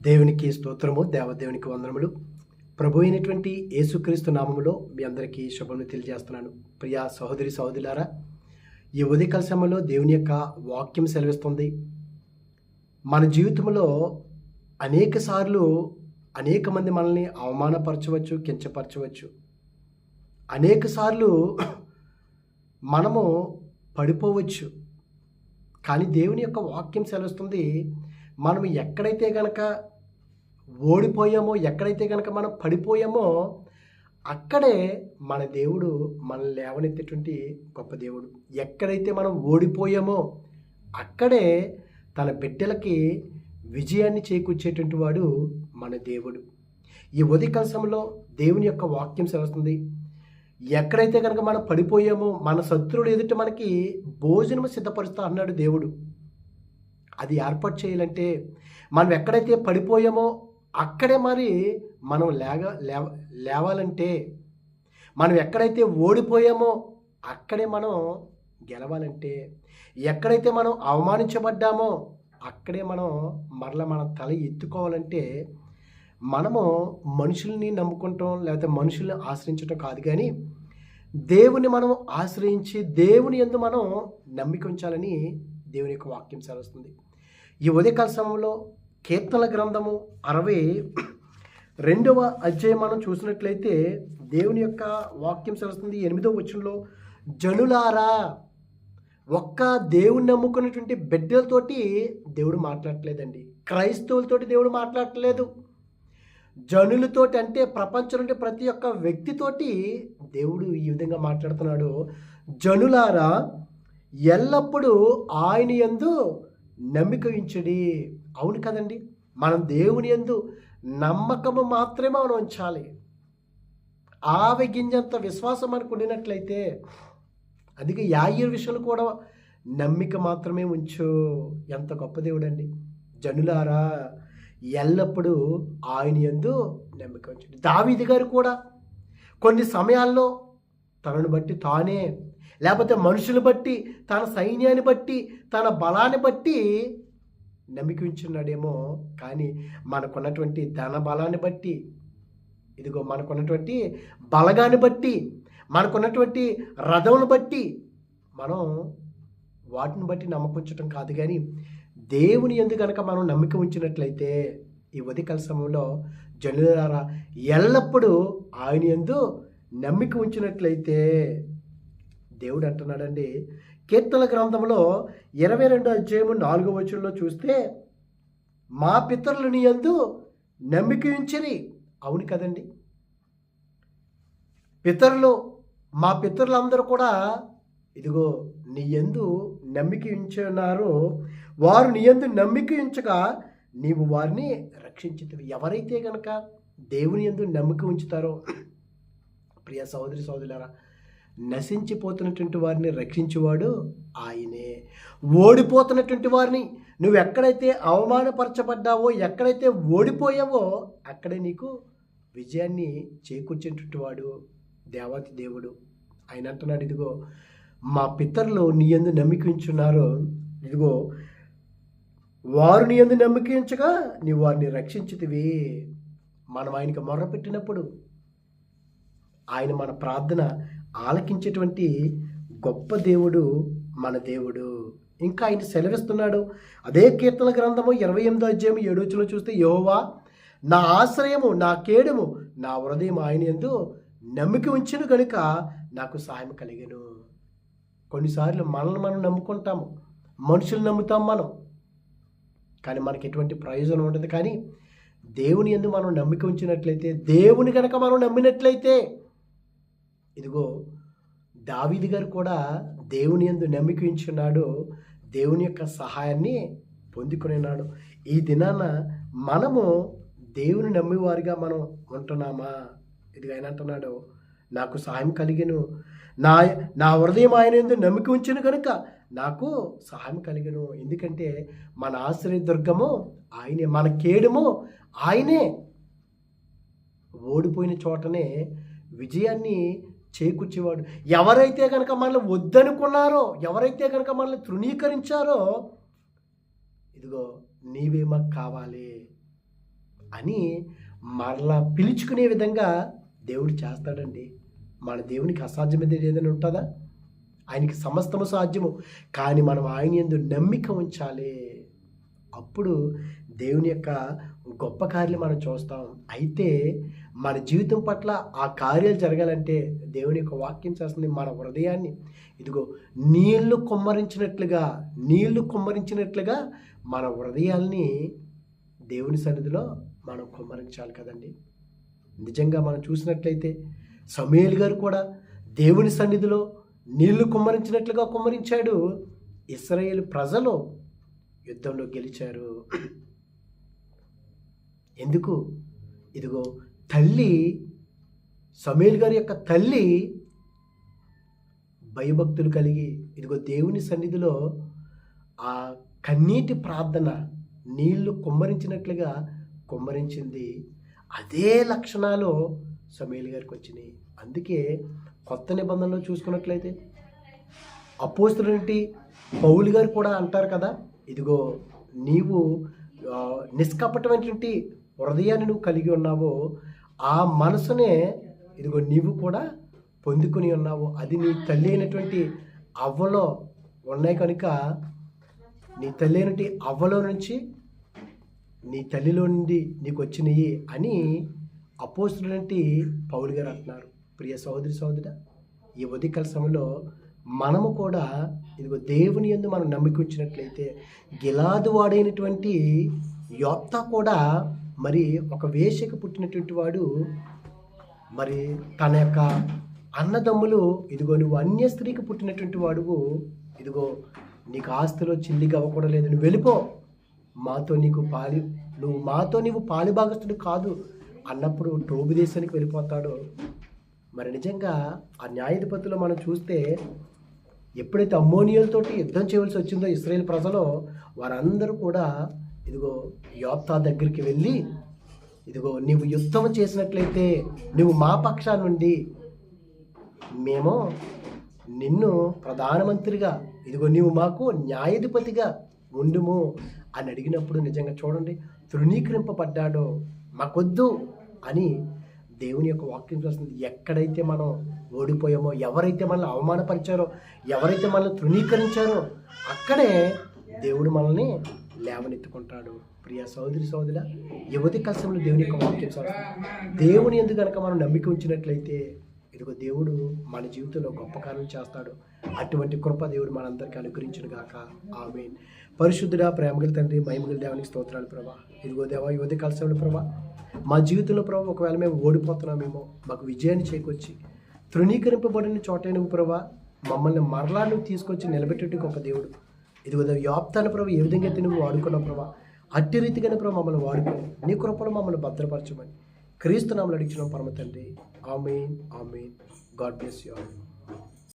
దేవునికి స్తోత్రము, దేవదేవునికి వందనములు. ప్రభు అయినటువంటి యేసుక్రీస్తు నామములో మీ అందరికీ శుభములు తెలియజేస్తున్నాను. ప్రియా సహోదరి సహోదరులారా, ఈ ఉదయకాల సమయంలో దేవుని యొక్క వాక్యం సెలవిస్తుంది. మన జీవితంలో అనేక సార్లు అనేక మంది మనల్ని అవమానపరచవచ్చు, కించపరచవచ్చు. అనేక సార్లు మనము పడిపోవచ్చు. కానీ దేవుని యొక్క వాక్యం సెలవిస్తుంది, మనం ఎక్కడైతే కనుక ఓడిపోయామో, ఎక్కడైతే కనుక మనం పడిపోయామో అక్కడే మన దేవుడు మనల్ని లేవనెత్తేటువంటి గొప్ప దేవుడు. ఎక్కడైతే మనం ఓడిపోయామో అక్కడే తన బిడ్డలకి విజయాన్ని చేకూర్చేటువంటి వాడు మన దేవుడు. ఈ ఉదయకాల సమయంలో దేవుని యొక్క వాక్యం సెలవుస్తుంది, ఎక్కడైతే కనుక మనం పడిపోయామో మన శత్రువుడు ఎదుట మనకి భోజనము సిద్ధపరుస్తా అన్నాడు దేవుడు. అది ఏర్పాటు చేయాలంటే మనం ఎక్కడైతే పడిపోయామో అక్కడే మరి మనం లేవాలంటే, మనం ఎక్కడైతే ఓడిపోయామో అక్కడే మనం గెలవాలంటే, ఎక్కడైతే మనం అవమానించబడ్డామో అక్కడే మనం మరలా మన తల ఎత్తుకోవాలంటే మనము మనుషుల్ని నమ్ముకుంటాం లేకపోతే మనుషుల్ని ఆశ్రయించటం కాదు, కానీ దేవుని మనం ఆశ్రయించి దేవుని యందు మనం నమ్మిక ఉంచాలని దేవుని యొక్క వాక్యం సెలవుస్తుంది. ఈ ఉదయకాల సమయంలో కీర్తనల గ్రంథము 62వ అధ్యాయం మనం చూసినట్లయితే దేవుని యొక్క వాక్యం సెలవుస్తుంది. 8వ వచనంలో, జనులారా, ఒక్క దేవుని నమ్ముకున్నటువంటి బిడ్డలతోటి దేవుడు మాట్లాడట్లేదండి, క్రైస్తవులతోటి దేవుడు మాట్లాడట్లేదు, జనులతోటి అంటే ప్రపంచంలో ప్రతి ఒక్క వ్యక్తితోటి దేవుడు ఈ విధంగా మాట్లాడుతున్నాడు. జనులారా, ఎల్లప్పుడూ ఆయన యందు నమ్మిక ఉంచడి. అవును కదండి, మనం దేవుని యందు నమ్మకము మాత్రమే మనం ఉంచాలి. ఆవి గింజంత విశ్వాసం మనకు ఉండినట్లయితే, అందుకే యాయిర్ విషయంలో కూడా నమ్మిక మాత్రమే ఉంచు. ఎంత గొప్ప దేవుడు అండి. జనులారా, ఎల్లప్పుడూ ఆయన యందు నమ్మిక ఉంచండి. దావీదు గారు కూడా కొన్ని సమయాల్లో తనను బట్టి తానే, లేకపోతే మనుషులు బట్టి, తన సైన్యాన్ని బట్టి, తన బలాన్ని బట్టి నమ్మిక ఉంచున్నాడేమో, కానీ మనకున్నటువంటి ధన బలాన్ని బట్టి, ఇదిగో మనకున్నటువంటి బలగాన్ని బట్టి, మనకున్నటువంటి రథమును బట్టి మనం వాటిని బట్టి నమ్మకుంచటం కాదు, కానీ దేవుని యందు కనుక మనం నమ్మిక ఉంచినట్లయితే ఈ ఉదయకాల సమయంలో జనులారా, ఎల్లప్పుడూ ఆయన యందు నమ్మిక ఉంచినట్లయితే దేవుడు అంటున్నాడండి. కీర్తనల గ్రంథంలో 22వ అధ్యాయము 4వ వచనంలో చూస్తే, మా పితరులు నీ యందు నమ్మిక ఉంచిరి. అవును కదండి, మా పితరులందరూ కూడా ఇదిగో నీ యందు నమ్మిక ఉంచున్నారు. వారు నీ యందు నమ్మిక ఉంచగా నీవు వారిని రక్షించుతావు. ఎవరైతే కనుక దేవుని యందు నమ్మిక ఉంచుతారో, ప్రియ సహోదరి సహోదరులారా, నశించిపోతున్నటువంటి వారిని రక్షించేవాడు ఆయనే. ఓడిపోతున్నటువంటి వారిని, నువ్వు ఎక్కడైతే అవమానపరచబడ్డావో, ఎక్కడైతే ఓడిపోయావో అక్కడే నీకు విజయాన్ని చేకూర్చేటువంటి వాడు దేవాతి దేవుడు. ఆయన అంటున్నాడు, ఇదిగో మా పితరులు నీ యందు నమ్మిక ఉంచున్నారు, ఇదిగో వారు నీ యందు నమ్మిక ఉంచగా నీవు వారిని రక్షించుతివి. మనం ఆయనకి మొర్ర పెట్టినప్పుడు ఆయన మన ప్రార్థన ఆలకించేటువంటి గొప్ప దేవుడు మన దేవుడు. ఇంకా ఆయన సెలవిస్తున్నాడు అదే కీర్తన గ్రంథము 28వ అధ్యాయం 7వ వచనంలో చూస్తే, యెహోవా నా ఆశ్రయము, నా కేడము, నా హృదయం ఆయన యందు నమ్మిక ఉంచెను కనుక నాకు సహాయం కలిగెను. కొన్నిసార్లు మనల్ని మనం నమ్ముకుంటాము, మనుషులు నమ్ముతాం మనం, కానీ మనకి ఎటువంటి ప్రయోజనం ఉండదు. కానీ దేవుని యందు మనం నమ్మిక ఉంచినట్లయితే, దేవుని కనుక మనం నమ్మినట్లయితే, ఇదిగో దావీదు గారు కూడా దేవుని యందు నమ్మిక ఉంచున్నాడు, దేవుని యొక్క సహాయాన్ని పొందుకునేనాడు. ఈ దినాన మనము దేవుని నమ్మేవారిగా మనం ఉంటున్నామా? ఇది ఆయన అంటున్నాడు, నాకు సహాయం కలిగెను, నా హృదయం ఆయన యందు నమ్మిక ఉంచెను కనుక నాకు సహాయం కలిగెను. ఎందుకంటే మన ఆశ్రయదుర్గము ఆయనే, మన కేడము ఆయనే. ఓడిపోయిన చోటనే విజయాన్ని చేకూర్చేవాడు. ఎవరైతే కనుక మనల్ని వద్దనుకున్నారో, ఎవరైతే కనుక మనల్ని తృణీకరించారో, ఇదిగో నీవే మాకు కావాలి, అని మరలా పిలుచుకునే విధంగా దేవుడు చేస్తాడండి. మన దేవునికి అసాధ్యమైనది ఏదైనా ఉంటుందా? ఆయనకి సమస్తము సాధ్యము. కానీ మనం ఆయన యందు నమ్మిక ఉంచాలి. అప్పుడు దేవుని యొక్క గొప్ప కార్యాలు మనం చూస్తాం. అయితే మన జీవితం పట్ల ఆ కార్యాలు జరగాలంటే దేవుని యొక్క వాక్యం చేస్తుంది మన హృదయాన్ని ఇదిగో నీళ్లు కుమ్మరించినట్లుగా మన హృదయాల్ని దేవుని సన్నిధిలో మనం కుమ్మరించాలి కదండి. నిజంగా మనం చూసినట్లయితే సమూయేలు గారు కూడా దేవుని సన్నిధిలో నీళ్లు కుమ్మరించినట్లుగా కుమ్మరించాడు. ఇశ్రాయేలు ప్రజలు యుద్ధంలో గెలిచారు. ఎందుకు? ఇదిగో తల్లి, సమూయేలు గారి యొక్క తల్లి భయభక్తులు కలిగి ఇదిగో దేవుని సన్నిధిలో ఆ కన్నీటి ప్రార్థన నీళ్లు కుమ్మరించినట్లుగా కుమ్మరించింది. అదే లక్షణాలు సమూయేలు గారికి వచ్చినాయి. అందుకే కొత్త నిబంధనలో చూసుకున్నట్లయితే అపోస్తలుడి పౌలు గారు కూడా అంటారు కదా, ఇదిగో నీవు నిష్కపటమైనటువంటి హృదయాన్ని నువ్వు కలిగి ఉన్నావో ఆ మనసునే ఇదిగో నీవు కూడా పొందుకొని ఉన్నావు. అది నీ తల్లి అయినటువంటి అవ్వలో ఉన్నాయి కనుక నీ తల్లి అయినటువంటి అవ్వలో నుంచి నీ తల్లిలో నుండి నీకు వచ్చినాయి అని అపోస్తలుడి పౌలు గారు అంటున్నారు. ప్రియ సహోదరా, ఈ ఉదయకాల సమయంలో మనము కూడా ఇదిగో దేవుని యందు మనం నమ్మిక ఉంచినట్లయితే గిలాదు వాడైనటువంటి యోప్తా కూడా మరి ఒక వేశ్యకు పుట్టినటువంటి వాడు, మరి తన యొక్క అన్నదమ్ములు ఇదిగో నువ్వు అన్య స్త్రీకి పుట్టినటువంటి వాడువు, ఇదిగో నీకు ఆస్తిలో చిల్లిగా అవ్వకూడలేదు, నువ్వు వెళ్ళిపో, మాతో నీవు పాలిభాగస్తుడు కాదు అన్నప్పుడు టోబు దేశానికి వెళ్ళిపోతాడు. మరి నిజంగా ఆ న్యాయాధిపతిలో మనం చూస్తే ఎప్పుడైతే అమ్మోనియులతోటి యుద్ధం చేయవలసి వచ్చిందో ఇశ్రాయేలు ప్రజలు, వారందరూ కూడా ఇదిగో యోప్తా దగ్గరికి వెళ్ళి ఇదిగో నీవు యుద్ధం చేసినట్లయితే నువ్వు మా పక్షా నుండి మేము నిన్ను ప్రధానమంత్రిగా ఇదిగో నీవు మాకు న్యాయాధిపతిగా ఉండుము అని అడిగినప్పుడు నిజంగా చూడండి తృణీకరింపబడ్డాడో, మాకొద్దు అని దేవుని యొక్క వాక్యం చూస్తుంది. ఎక్కడైతే మనం ఓడిపోయామో, ఎవరైతే మనల్ని అవమానపరిచారో, ఎవరైతే మనల్ని తృణీకరించారో అక్కడే దేవుడు మనల్ని లేవనెత్తుకుంటాడు. ప్రియ సోదరా, యువతి కష్టంలో దేవుని యొక్క వాక్యం చూస్తుంది. దేవుని ఎందుకు కనుక మనం నమ్మిక ఉంచినట్లయితే ఇదిగో దేవుడు మన జీవితంలో గొప్ప కార్యం చేస్తాడు. అటువంటి కృప దేవుడు మనందరికీ అనుగ్రహించును గాక. ఆమేన్. పరిశుద్ధుడా, ప్రేమగల తండ్రి, మహిమగల దేవునికి స్తోత్రాలు ప్రభా. ఇదిగో దేవా, యువతి కాలశంలో ప్రభా మా జీవితంలో ప్రభా ఒకవేళ మేము ఓడిపోతున్నామేమో మాకు విజయాన్ని చేకూర్చి తృణీకరింపబడిన చోట నువ్వు ప్రభా మమ్మల్ని మరలా నువ్వు తీసుకొచ్చి నిలబెట్టేటి గొప్ప దేవుడు. ఇదిగో యోప్తాను ప్రభా ఏ విధంగా అయితే నువ్వు వాడుకున్నావు ప్రభా అట్టి రీతిగానే ప్రభా మమ్మల్ని వాడుకొని నీ కృపలో మమ్మల్ని భద్రపరచమని క్రీస్తు నామములో అడిగిన పరమ తండ్రి. ఆమేన్. God bless you all.